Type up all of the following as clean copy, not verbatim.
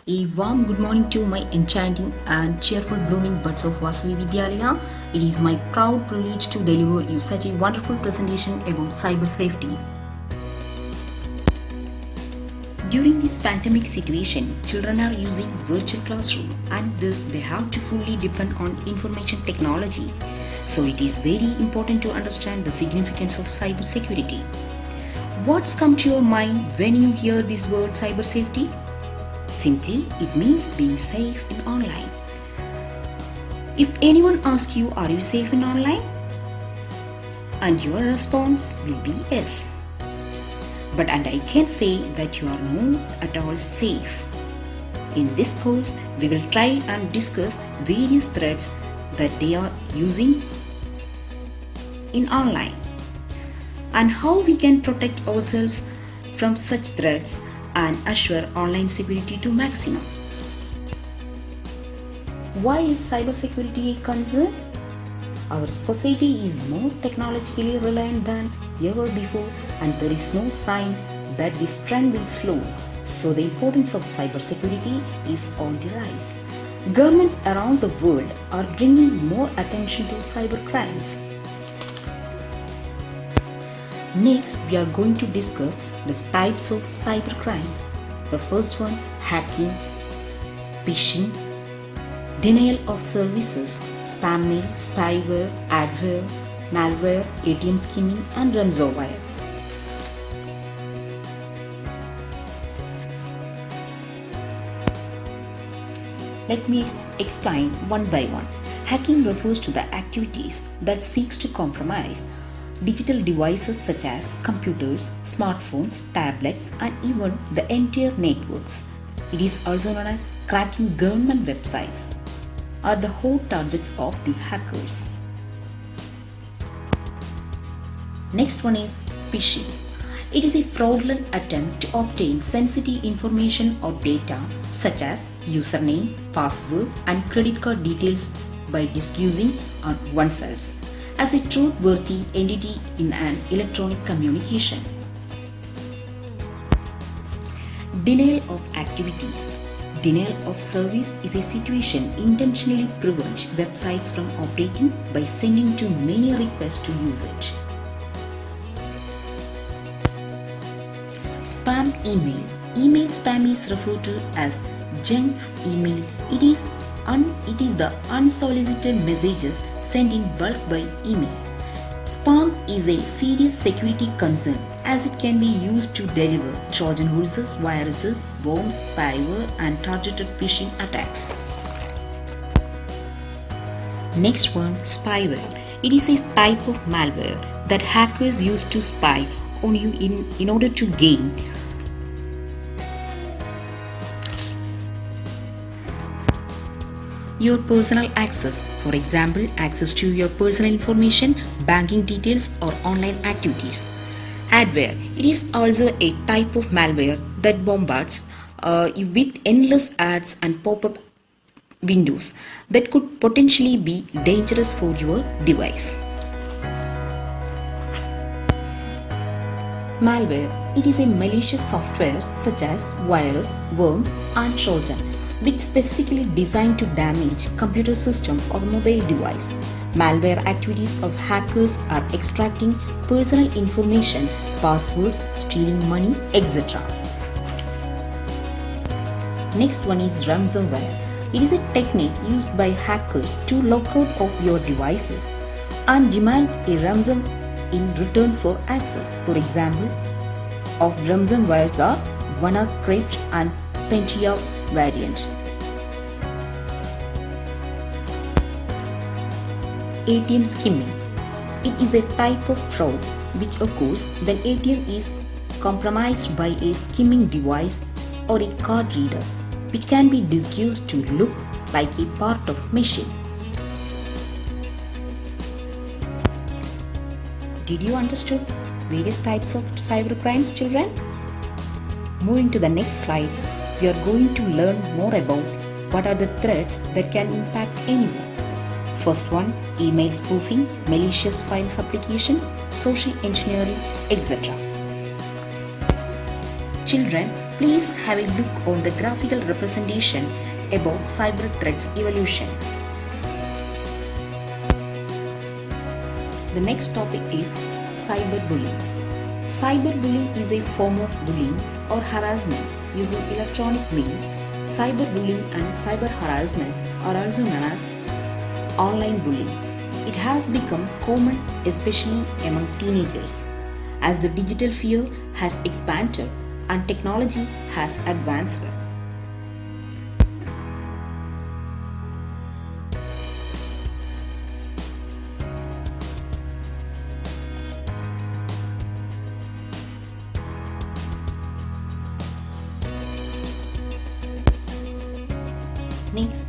A warm good morning to my enchanting and cheerful blooming buds of Vasavi Vidyalaya. It is my proud privilege to deliver you such a wonderful presentation about cyber safety. During this pandemic situation, children are using virtual classroom and thus they have to fully depend on information technology. So it is very important to understand the significance of cyber security. What's come to your mind when you hear this word cyber safety? Simply, it means being safe in online. If anyone asks you, are you safe in online? And your response will be yes. And I can say that you are not at all safe. In this course, we will try and discuss various threats that they are using in online and how we can protect ourselves from such threats and assure online security to maximum. Why is cybersecurity a concern? Our society is more technologically reliant than ever before and there is no sign that this trend will slow. So the importance of cybersecurity is on the rise. Governments around the world are bringing more attention to cyber crimes. Next, we are going to discuss the types of cyber crimes. The first one, hacking, phishing, denial of services, spam mail, spyware, adware, malware, ATM skimming, and ransomware. Let me explain one by one. Hacking refers to the activities that seeks to compromise digital devices such as computers, smartphones, tablets, and even the entire networks. It is also known as cracking government websites are the hot targets of the hackers. Next one is phishing. It is a fraudulent attempt to obtain sensitive information or data such as username, password, and credit card details by disguising on oneself as a trustworthy entity in an electronic communication. Denial of activities. Denial of service is a situation intentionally prevents websites from operating by sending too many requests to use it. Spam email. Email spam is referred to as junk email. It is the unsolicited messages sent in bulk by email. Spam is a serious security concern as it can be used to deliver Trojan horses, viruses, bombs, spyware, and targeted phishing attacks. Next one, spyware. It is a type of malware that hackers use to spy on you in order to gain your personal access, for example, access to your personal information, banking details, or online activities. Adware. It is also a type of malware that bombards you with endless ads and pop-up windows that could potentially be dangerous for your device. Malware. It is a malicious software such as virus, worms, and Trojan, which specifically designed to damage computer system or mobile device. Malware activities of hackers are extracting personal information, passwords, stealing money, etc. Next one is ransomware. It is a technique used by hackers to lock out of your devices and demand a ransom in return for access. For example, of ransomwares are WannaCrypt and Pentia variant. ATM skimming. It is a type of fraud which occurs when ATM is compromised by a skimming device or a card reader, which can be disguised to look like a part of machine. Did you understand various types of cyber crimes, children? Moving to the next slide, we are going to learn more about what are the threats that can impact anyone. First one, email spoofing, malicious files applications, social engineering, etc. Children, Please have a look on the graphical representation about cyber threats evolution. The next topic is cyberbullying. Cyberbullying is a form of bullying or harassment using electronic means. Cyberbullying and cyber harassments are also known as online bullying. It has become common especially among teenagers as the digital sphere has expanded and technology has advanced. Next,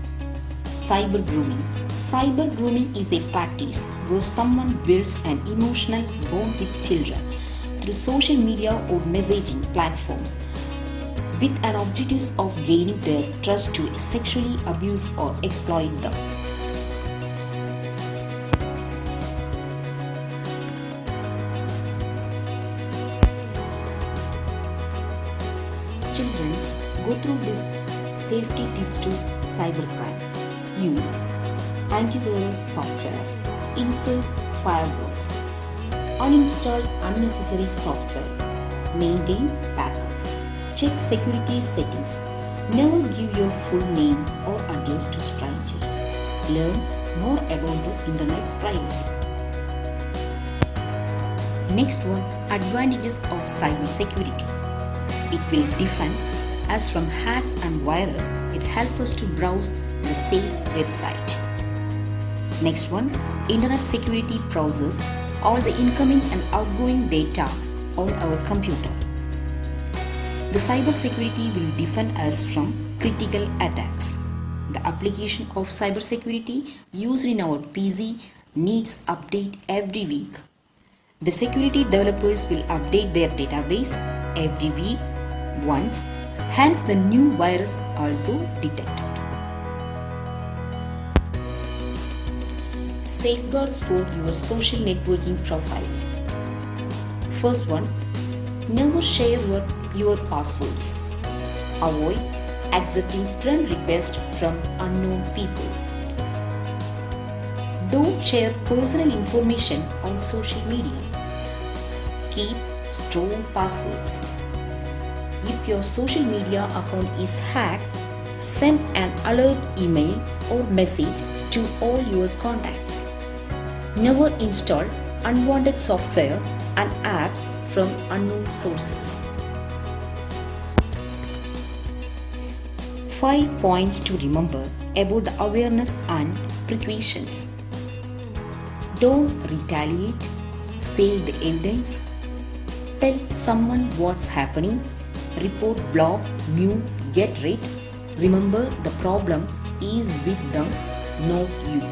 cyber grooming. Cyber grooming is a practice where someone builds an emotional bond with children through social media or messaging platforms with an objective of gaining their trust to sexually abuse or exploit them. Children go through these safety tips to cybercrime. Use antivirus software, insert firewalls, uninstall unnecessary software, maintain backup, check security settings, never give your full name or address to strangers. Learn more about the internet privacy. Next one, advantages of cybersecurity. It will defend us from hacks and virus. It helps us to browse the safe website. Next one, internet security process all the incoming and outgoing data on our computer. The cyber security will defend us from critical attacks. The application of cyber security used in our PC needs update every week. The security developers will update their database every week once, hence the new virus also detected. Safeguards for your social networking profiles. First one, never share your passwords. Avoid accepting friend requests from unknown people. Don't share personal information on social media. Keep strong passwords. If your social media account is hacked, send an alert email or message to all your contacts. Never install unwanted software and apps from unknown sources. 5 points to remember about the awareness and precautions. Don't retaliate, save the evidence, tell someone what's happening, report, block, mute, get rid. Remember, the problem is with them, not you.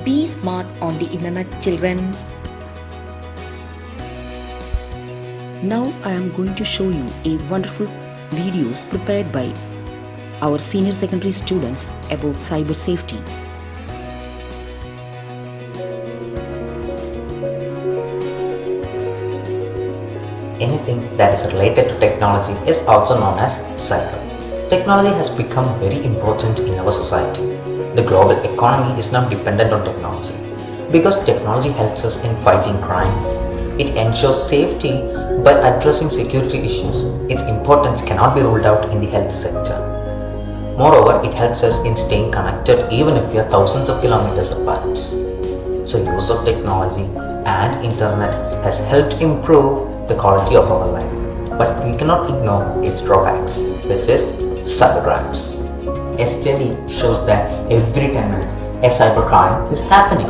Be smart on the internet, children. Now I am going to show you a wonderful videos prepared by our senior secondary students about cyber safety. Anything that is related to technology is also known as cyber. Technology has become very important in our society. The global economy is now dependent on technology. Because technology helps us in fighting crimes, it ensures safety by addressing security issues. Its importance cannot be ruled out in the health sector. Moreover, it helps us in staying connected even if we are thousands of kilometers apart. So use of technology and internet has helped improve the quality of our life. But we cannot ignore its drawbacks, which is cybercrimes. A study shows that every 10 minutes a cybercrime is happening.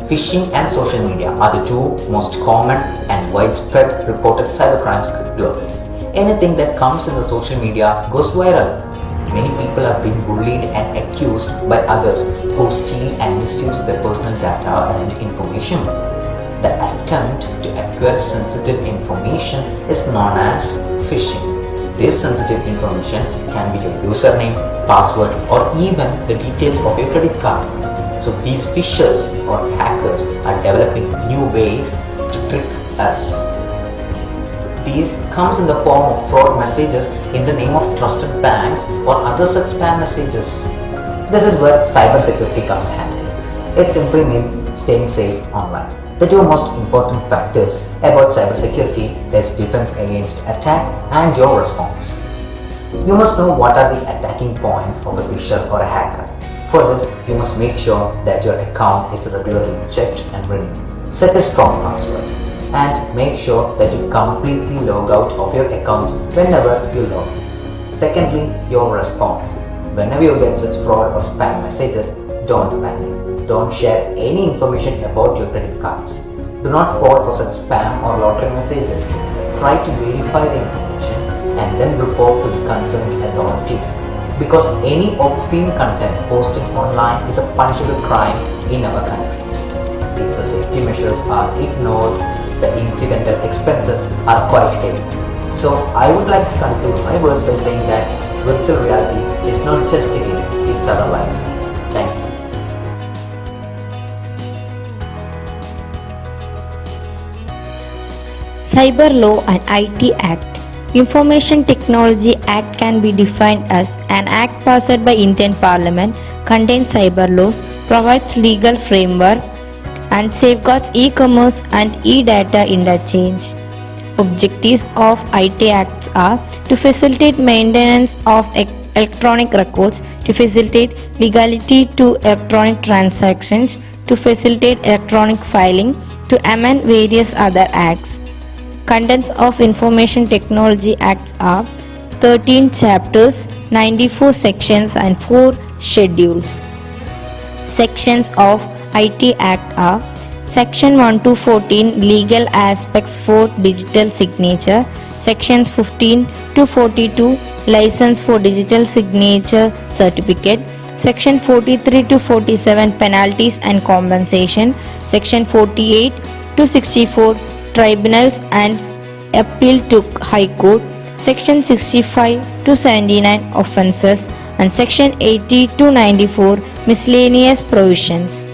Phishing and social media are the two most common and widespread reported cybercrimes globally. Anything that comes in the social media goes viral. Many people are being bullied and accused by others who steal and misuse their personal data and information. The attempt to acquire sensitive information is known as phishing. This sensitive information can be your username, password, or even the details of your credit card. So these phishers or hackers are developing new ways to trick us. These comes in the form of fraud messages in the name of trusted banks or other such spam messages. This is where cybersecurity comes handy. It simply means staying safe online. The two most important factors about cybersecurity is defense against attack and your response. You must know what are the attacking points of a phisher or a hacker. For this, you must make sure that your account is regularly checked and renewed. Set a strong password and make sure that you completely log out of your account whenever you log in. Secondly, your response. Whenever you get such fraud or spam messages, don't panic. Don't share any information about your credit cards. Do not fall for such spam or lottery messages. Try to verify the information and then report to the concerned authorities, because any obscene content posted online is a punishable crime in our country. If the safety measures are ignored, the incidental expenses are quite heavy. So I would like to conclude my words by saying that virtual reality is not just a game, it's our life. Thank you. Cyber Law and IT Act. Information Technology Act can be defined as an act passed by Indian Parliament, contains cyber laws, provides legal framework and safeguards e-commerce and e-data interchange. Objectives of IT Acts are to facilitate maintenance of electronic records, to facilitate legality to electronic transactions, to facilitate electronic filing, to amend various other acts. Contents of Information Technology Acts are 13 chapters, 94 sections and 4 schedules. Sections of IT Act are Section 1 to 14 Legal Aspects for Digital Signature, Sections 15 to 42 License for Digital Signature Certificate, Section 43 to 47 Penalties and Compensation, Section 48 to 64 Tribunals and Appeal to High Court, Section 65 to 79 Offences and Section 80 to 94 Miscellaneous Provisions.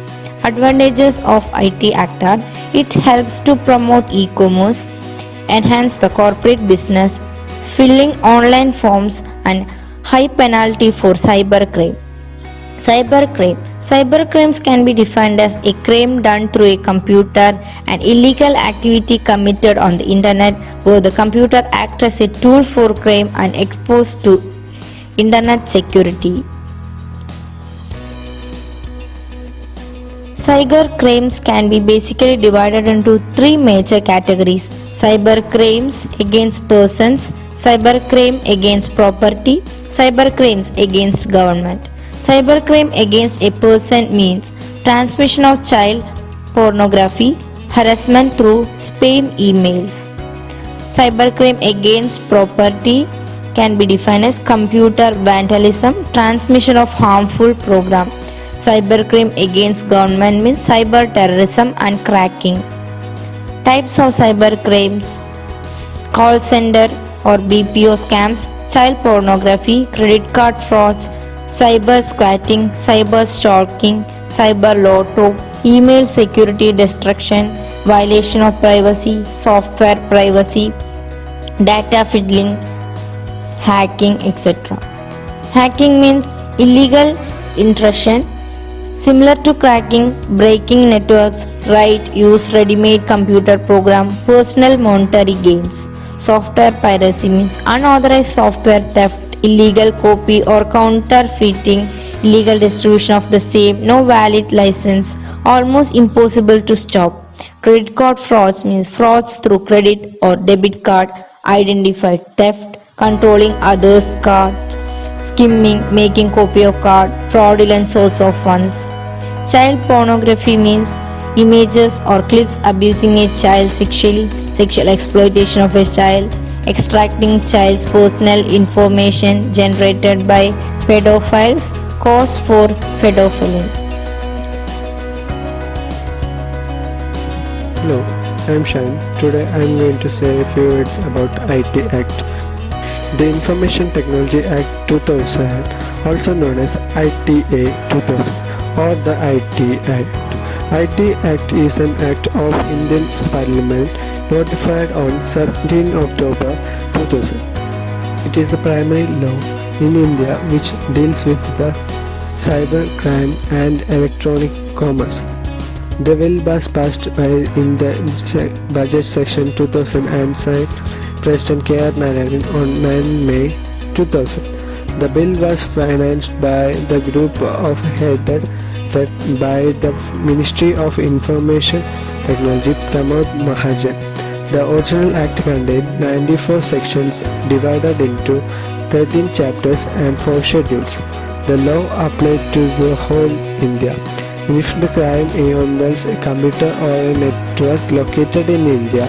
Advantages of IT Act are: it helps to promote e-commerce, enhance the corporate business, filling online forms and high penalty for cybercrime. Cybercrime. Cybercrimes can be defined as a crime done through a computer, an illegal activity committed on the internet where the computer acts as a tool for crime and exposed to internet security. Cybercrimes can be basically divided into three major categories: cybercrimes against persons, cybercrime against property, cybercrimes against government. Cybercrime against a person means transmission of child pornography, harassment through spam emails. Cybercrime against property can be defined as computer vandalism, transmission of harmful program. Cybercrime against government means cyber terrorism and cracking. Types of cybercrimes: call center or BPO scams, child pornography, credit card frauds, cyber squatting, cyber stalking, cyber lotto, email security destruction, violation of privacy, software privacy, data fiddling, hacking, etc. Hacking means illegal intrusion, similar to cracking, breaking networks, write, use ready-made computer program, personal monetary gains. Software piracy means unauthorized software theft, illegal copy or counterfeiting, illegal distribution of the same, no valid license, almost impossible to stop. Credit card frauds means frauds through credit or debit card, identified theft, controlling others' cards, skimming, making copy of card, fraudulent source of funds. Child pornography means images or clips abusing a child sexually, sexual exploitation of a child, extracting child's personal information generated by pedophiles, cause for pedophilia. Hello, I am Shine. Today I am going to say a few words about IT Act. The Information Technology Act 2000, also known as ITA 2000 or the IT Act, IT Act is an act of Indian Parliament notified on 17 October 2000. It is a primary law in India which deals with the cybercrime and electronic commerce. The bill was passed by in the budget section 2000 and signed President K.R. Narayan on 9 May 2000. The bill was financed by the group of headed by the Ministry of Information Technology Pramod Mahajan. The original act contained 94 sections divided into 13 chapters and 4 schedules. The law applied to the whole India. If the crime involves a computer or a network located in India,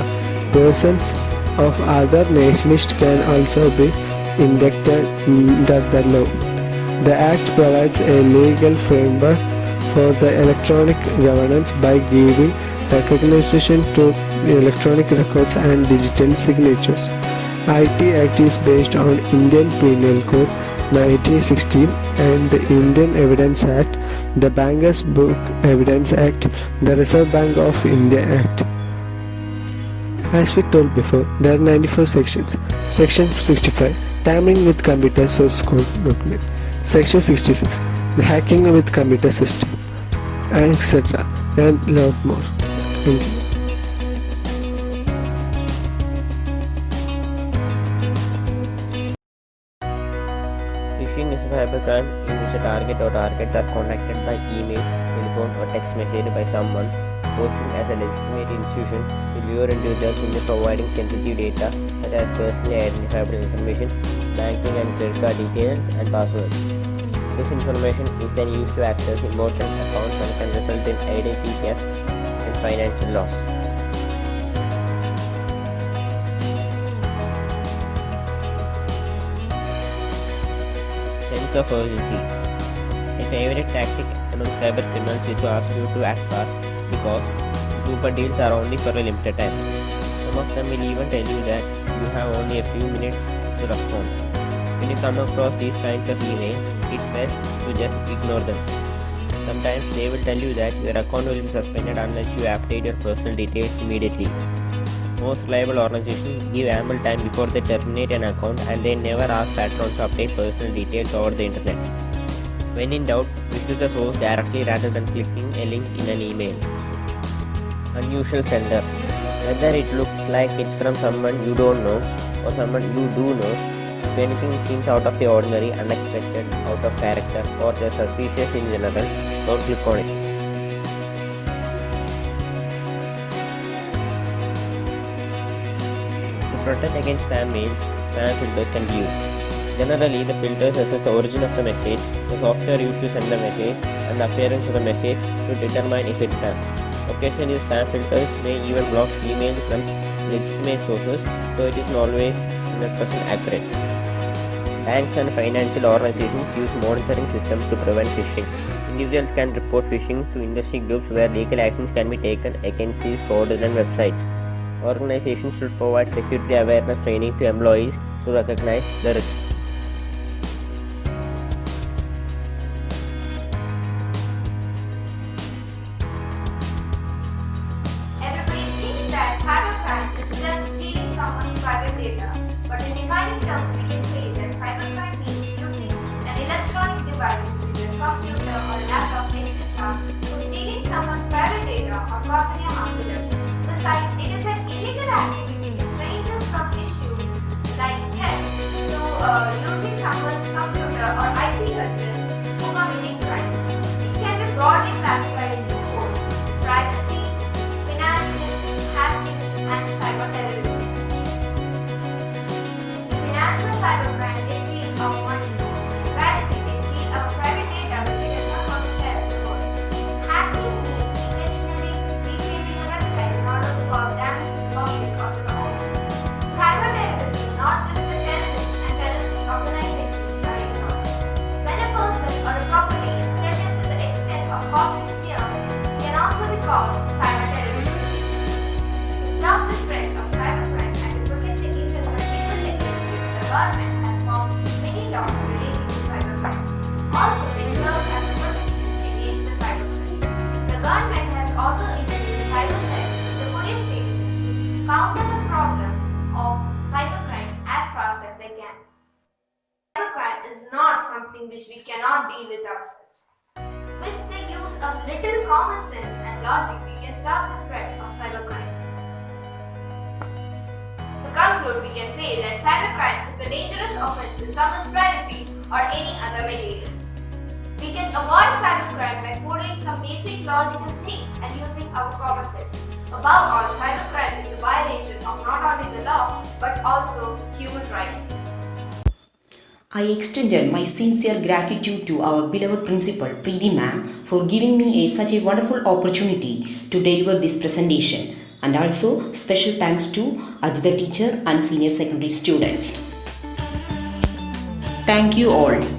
persons of other nationalities can also be indicted under the law. The Act provides a legal framework for the electronic governance by giving recognition to electronic records and digital signatures. IT Act is based on Indian Penal Code 1916 and the Indian Evidence Act, the Bankers Book Evidence Act, the Reserve Bank of India Act. As we told before, there are 94 sections. Section 65, Tampering with Computer Source Code Document. Section 66, the Hacking with Computer System, and etc. and a lot more. Thank you. Phishing is a cybercrime in which a target or targets are contacted by email, telephone, or text message by someone posing as a legitimate institution to lure individuals into providing sensitive data such as personally identifiable information, banking and credit card details, and passwords. This information is then used to access important accounts and can result in identity theft and financial loss. Sense of urgency. A favorite tactic among cyber criminals is to ask you to act fast because super deals are only for a limited time. Some of them will even tell you that you have only a few minutes to respond. When you come across these kinds of emails, it's best to just ignore them. Sometimes they will tell you that your account will be suspended unless you update your personal details immediately. Most reliable organizations give ample time before they terminate an account and they never ask patrons to update personal details over the internet. When in doubt, visit the source directly rather than clicking a link in an email. Unusual sender. Whether it looks like it's from someone you don't know or someone you do know, if anything seems out of the ordinary, unexpected, out of character, or just suspicious in general, don't click on it. To protect against spam mails, spam filters can be used. Generally, the filters assess the origin of the message, the software used to send the message, and the appearance of the message to determine if it's spam. Occasionally, spam filters may even block emails from legitimate sources, so it is not always 100% accurate. Banks and financial organizations use monitoring systems to prevent phishing. Individuals can report phishing to industry groups where legal actions can be taken against these fraudulent websites. Organizations should provide security awareness training to employees to recognize the risk. Everybody thinks that cybercrime is just stealing someone's private data, but in defining terms we can say that cybercrime means using an electronic device, which is a computer or laptop, etc., for stealing someone's private data or causing a harm to them. Besides, it is an illegal activity which ranges from issues like theft to using someone's computer or IP address for committing crimes. It can be broadly classified into four: privacy, financial, hacking, and cyber terrorism. Financial cybercrime, they steal our money. In privacy, they steal our private data which they does not want to share with the world. Hacking means intentionally retrieving a website in order to cause damage to the public or to the home. Cyber terrorism, not just the terrorists and terrorist organizations are ignored. When a person or a property is threatened to the extent of causing fear, it can also be called cyber terrorism. To stop the spread of cybercrime and to protect the interests of people living, the government has formed many laws relating to cybercrime. Also, they serve as a protection against the cybercrime. The government has fast as they can. Cybercrime is not something which we cannot deal with ourselves. With the use of little common sense and logic, we can stop the spread of cybercrime. To conclude, we can say that cybercrime is a dangerous offense to someone's privacy or any other material. We can avoid cybercrime by following some basic logical things and using our common sense. Above all, cybercrime is a violation of not only the law but also human rights. I extended my sincere gratitude to our beloved principal, Preeti ma'am, for giving me such a wonderful opportunity to deliver this presentation. And also special thanks to Ajita teacher and senior secondary students. Thank you all.